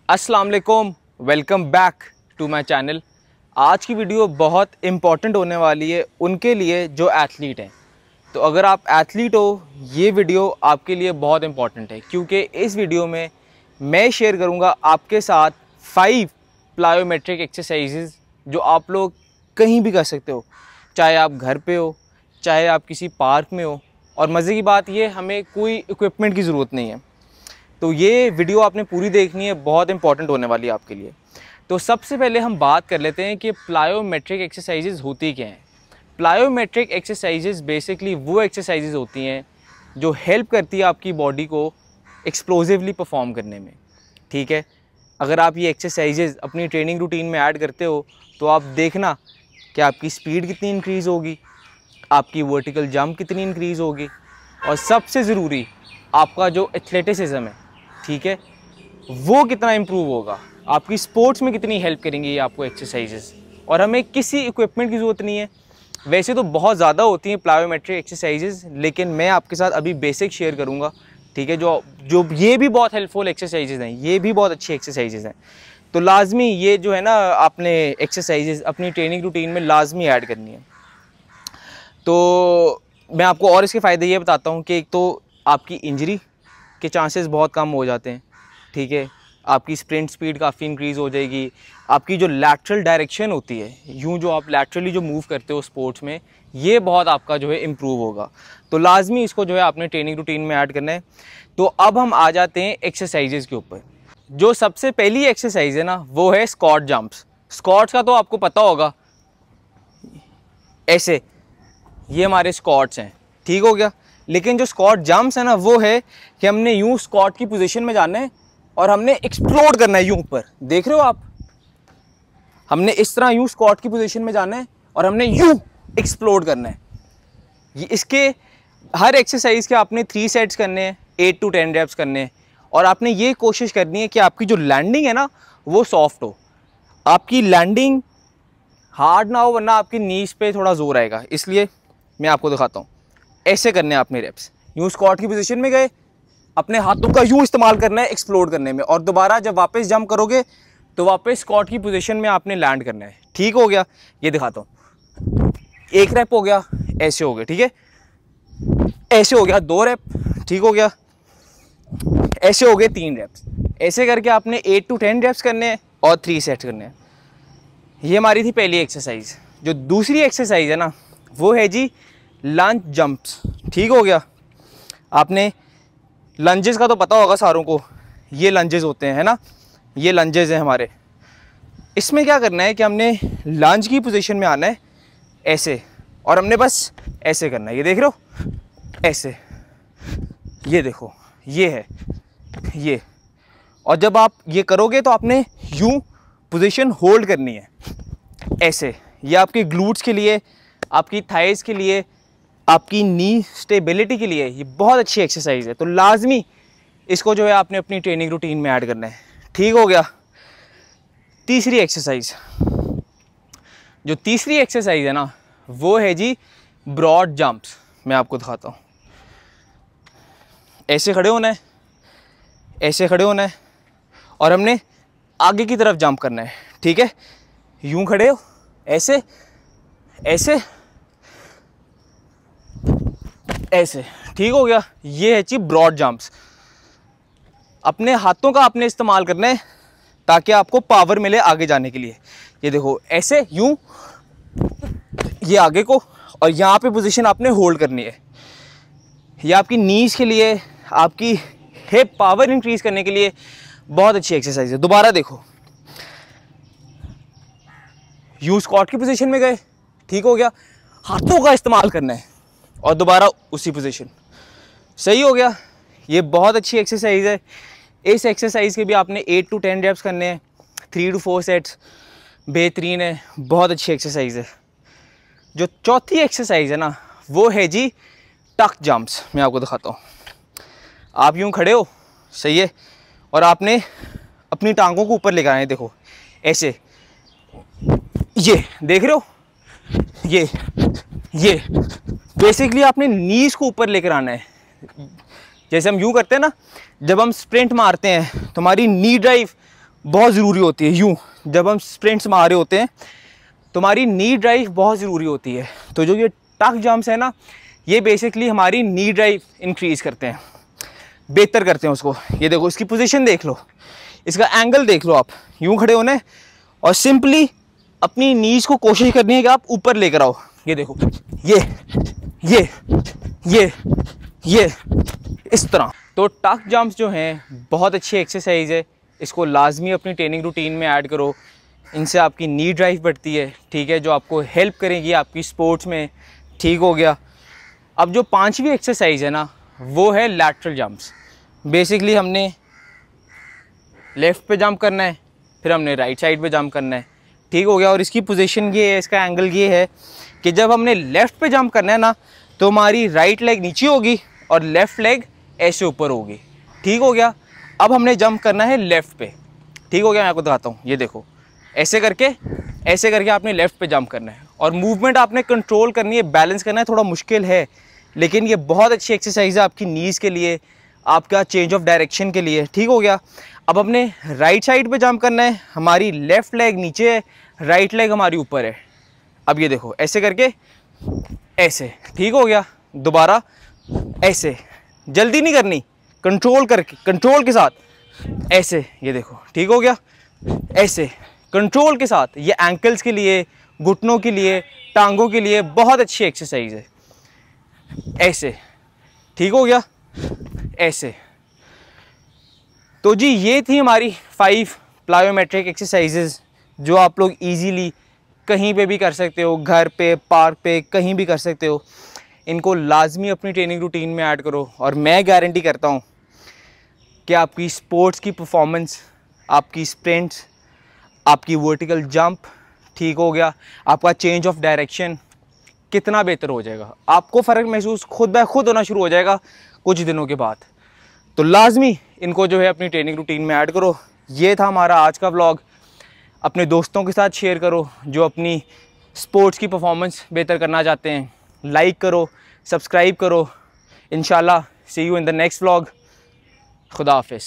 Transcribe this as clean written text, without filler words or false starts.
अस्सलाम वालेकुम, welcome back to my channel. आज की वीडियो बहुत इम्पॉर्टेंट होने वाली है उनके लिए जो एथलीट हैं। तो अगर आप एथलीट हो, ये वीडियो आपके लिए बहुत इम्पॉर्टेंट है क्योंकि इस वीडियो में मैं शेयर करूंगा आपके साथ 5 प्लायोमेट्रिक एक्सरसाइजेज जो आप लोग कहीं भी कर सकते हो, चाहे आप घर पे हो, चाहे आप किसी पार्क में हो। और मज़े की बात ये, हमें कोई इक्विपमेंट की ज़रूरत नहीं है। तो ये वीडियो आपने पूरी देखनी है, बहुत इंपॉर्टेंट होने वाली है आपके लिए। तो सबसे पहले हम बात कर लेते हैं कि प्लायोमेट्रिक एक्सरसाइजेज होती क्या हैं। प्लायोमेट्रिक एक्सरसाइजेज बेसिकली वो एक्सरसाइजेज होती हैं जो हेल्प करती है आपकी बॉडी को एक्सप्लोसिवली परफॉर्म करने में। ठीक है, अगर आप ये एक्सरसाइजेज अपनी ट्रेनिंग रूटीन में ऐड करते हो तो आप देखना कि आपकी स्पीड कितनी इंक्रीज़ होगी, आपकी वर्टिकल जंप कितनी इंक्रीज़ होगी, और सबसे ज़रूरी आपका जो एथलेटिसिज्म है, ठीक है, वो कितना इम्प्रूव होगा। आपकी स्पोर्ट्स में कितनी हेल्प करेंगे ये आपको एक्सरसाइजेस। और हमें किसी इक्विपमेंट की ज़रूरत नहीं है। वैसे तो बहुत ज़्यादा होती हैं प्लायोमेट्रिक एक्सरसाइजेस, लेकिन मैं आपके साथ अभी बेसिक शेयर करूँगा, ठीक है, जो ये भी बहुत हेल्पफुल एक्सरसाइजेज हैं, ये भी बहुत अच्छी एक्सरसाइजेज हैं। तो लाजमी ये जो है ना, आपने एक्सरसाइजेज अपनी ट्रेनिंग रूटीन में लाजमी ऐड करनी है। तो मैं आपको और इसके फ़ायदे ये बताता हूँ कि एक तो आपकी इंजरी के चांसेस बहुत कम हो जाते हैं, ठीक है, आपकी स्प्रिंट स्पीड काफ़ी इंक्रीज़ हो जाएगी, आपकी जो लैटरल डायरेक्शन होती है, यूँ जो आप लैटरली जो मूव करते हो स्पोर्ट्स में, ये बहुत आपका जो है इम्प्रूव होगा। तो लाजमी इसको जो है आपने ट्रेनिंग रूटीन में ऐड करना है। तो अब हम आ जाते हैं एक्सरसाइजेज के ऊपर। जो सबसे पहली एक्सरसाइज है ना, वो है स्क्वाट जंप्स। स्क्वाट्स का तो आपको पता होगा, ऐसे ये हमारे स्क्वाट्स हैं, ठीक हो गया। लेकिन जो स्क्वाट जंप्स है ना, वो है कि हमने यूँ स्क्वाट की पोजीशन में जाना है और हमने एक्सप्लोड करना है यूँ ऊपर। देख रहे हो आप, हमने इस तरह यूँ स्क्वाट की पोजीशन में जाना है और हमने यूँ एक्सप्लोड करना है। ये इसके हर एक्सरसाइज के आपने 3 सेट्स करने हैं, 8 to 10 रेप्स करने हैं। और आपने ये कोशिश करनी है कि आपकी जो लैंडिंग है ना, वो सॉफ्ट हो, आपकी लैंडिंग हार्ड ना हो, वरना आपकी नीज पे थोड़ा जोर आएगा। इसलिए मैं आपको दिखाता हूँ, ऐसे करने हैं आपने रेप्स। यूँ स्क्वाट की पोजीशन में गए, अपने हाथों का यूँ इस्तेमाल करना है एक्सप्लोड करने में, और दोबारा जब वापस जंप करोगे तो वापस स्क्वाट की पोजीशन में आपने लैंड करना है। ठीक हो गया, ये दिखाता हूँ। 1 रेप हो गया, ऐसे हो गया, ठीक है, ऐसे हो गया 2 रेप, ठीक हो गया, ऐसे हो गए 3 रेप्स। ऐसे करके आपने 8 to 10 रेप्स करने हैं और 3 सेट्स करने हैं। ये हमारी थी पहली एक्सरसाइज। जो दूसरी एक्सरसाइज है ना, वो है जी लंज जंप्स। ठीक हो गया, आपने लंजेस का तो पता होगा सारों को, ये लंजेस होते हैं, है ना, ये लंजेस हैं हमारे। इसमें क्या करना है कि हमने लंज की पोजीशन में आना है ऐसे, और हमने बस ऐसे करना है। ये देख रहे हो, ऐसे, ये देखो, ये है ये। और जब आप ये करोगे तो आपने यूँ पोजीशन होल्ड करनी है ऐसे। ये आपके ग्लूट्स के लिए, आपकी थाइस के लिए, आपकी नी स्टेबिलिटी के लिए ये बहुत अच्छी एक्सरसाइज है। तो लाजमी इसको जो है आपने अपनी ट्रेनिंग रूटीन में ऐड करना है। ठीक हो गया। तीसरी एक्सरसाइज, जो तीसरी एक्सरसाइज है ना, वो है जी ब्रॉड जंप्स। मैं आपको दिखाता हूँ। ऐसे खड़े होना है, ऐसे खड़े होना है, और हमने आगे की तरफ जंप करना है। ठीक है, यूं खड़े हो, ऐसे ऐसे ऐसे। ठीक हो गया, ये है जी ब्रॉड जंप्स। अपने हाथों का आपने इस्तेमाल करना है ताकि आपको पावर मिले आगे जाने के लिए। ये देखो, ऐसे यूं, ये आगे को, और यहाँ पे पोजीशन आपने होल्ड करनी है। ये आपकी नीज के लिए, आपकी हिप पावर इंक्रीज करने के लिए बहुत अच्छी एक्सरसाइज है। दोबारा देखो, यूं स्क्वाट की पोजीशन में गए, ठीक हो गया, हाथों का इस्तेमाल करना है और दोबारा उसी पोजीशन। सही हो गया, ये बहुत अच्छी एक्सरसाइज है। इस एक्सरसाइज के भी आपने 8 to 10 रेप्स करने हैं, 3 to 4 सेट्स। बेहतरीन है, बहुत अच्छी एक्सरसाइज है। जो चौथी एक्सरसाइज है ना, वो है जी टक जंप्स। मैं आपको दिखाता हूँ। आप यूँ खड़े हो, सही है, और आपने अपनी टांगों को ऊपर लेकर आए हैं। देखो ऐसे, ये देख रहे हो, ये बेसिकली आपने नीज को ऊपर लेकर आना है। जैसे हम यूँ करते हैं ना, जब हम स्प्रिंट मारते हैं तो हमारी नी ड्राइव बहुत ज़रूरी होती है। यूँ जब हम स्प्रिंट्स मार रहे होते हैं तो हमारी नी ड्राइव बहुत ज़रूरी होती है। तो जो ये टक जंप्स है ना, ये बेसिकली हमारी नी ड्राइव इंक्रीज़ करते हैं, बेहतर करते हैं उसको। ये देखो, इसकी पोजीशन देख लो, इसका एंगल देख लो। आप यूँ खड़े होना है और सिंपली अपनी नीज को कोशिश करनी है कि आप ऊपर लेकर आओ। ये देखो, ये इस तरह। तो टक जंप्स जो हैं बहुत अच्छी एक्सरसाइज है, इसको लाजमी अपनी ट्रेनिंग रूटीन में ऐड करो। इनसे आपकी नी ड्राइव बढ़ती है, ठीक है, जो आपको हेल्प करेगी आपकी स्पोर्ट्स में। ठीक हो गया। अब जो पांचवी एक्सरसाइज है ना, वो है लैटरल जंप्स। बेसिकली हमने लेफ़्ट पे जंप करना है, फिर हमने राइट साइड पे जंप करना है। ठीक हो गया। और इसकी पोजीशन ये है, इसका एंगल ये है कि जब हमने लेफ़्ट पे जंप करना है ना, तो हमारी राइट लेग नीचे होगी और लेफ़्ट लेग ऐसे ऊपर होगी। ठीक हो गया। अब हमने जंप करना है लेफ़्ट पे। ठीक हो गया, मैं आपको दिखाता हूँ। ये देखो, ऐसे करके आपने लेफ़्ट पे जंप करना है और मूवमेंट आपने कंट्रोल करनी है, बैलेंस करना है। थोड़ा मुश्किल है, लेकिन ये बहुत अच्छी एक्सरसाइज है आपकी नीज़ के लिए, आपका चेंज ऑफ डायरेक्शन के लिए। ठीक हो गया। अब हमने राइट साइड पे जंप करना है, हमारी लेफ़्ट लेग नीचे है, राइट लेग हमारी ऊपर है। अब ये देखो, ऐसे करके ऐसे। ठीक हो गया। दोबारा ऐसे, जल्दी नहीं करनी, कंट्रोल करके, कंट्रोल के साथ ऐसे। ये देखो, ठीक हो गया। ऐसे कंट्रोल के साथ। ये एंकल्स के लिए, घुटनों के लिए, टांगों के लिए बहुत अच्छी एक्सरसाइज है। ऐसे। ठीक हो गया। ऐसे। तो जी ये थी हमारी 5 प्लायोमेट्रिक एक्सरसाइजेज, जो आप लोग इजीली कहीं पे भी कर सकते हो, घर पे, पार्क पे, कहीं भी कर सकते हो। इनको लाजमी अपनी ट्रेनिंग रूटीन में ऐड करो और मैं गारंटी करता हूँ कि आपकी स्पोर्ट्स की परफॉर्मेंस, आपकी स्प्रिंट्स, आपकी वर्टिकल जंप, ठीक हो गया, आपका चेंज ऑफ डायरेक्शन कितना बेहतर हो जाएगा। आपको फ़र्क महसूस खुद ब खुद होना शुरू हो जाएगा कुछ दिनों के बाद। तो लाजमी इनको जो है अपनी ट्रेनिंग रूटीन में ऐड करो। ये था हमारा आज का व्लॉग। अपने दोस्तों के साथ शेयर करो जो अपनी स्पोर्ट्स की परफॉर्मेंस बेहतर करना चाहते हैं। लाइक करो, सब्सक्राइब करो। इंशाल्लाह see you in the next vlog. खुदा हाफिज़।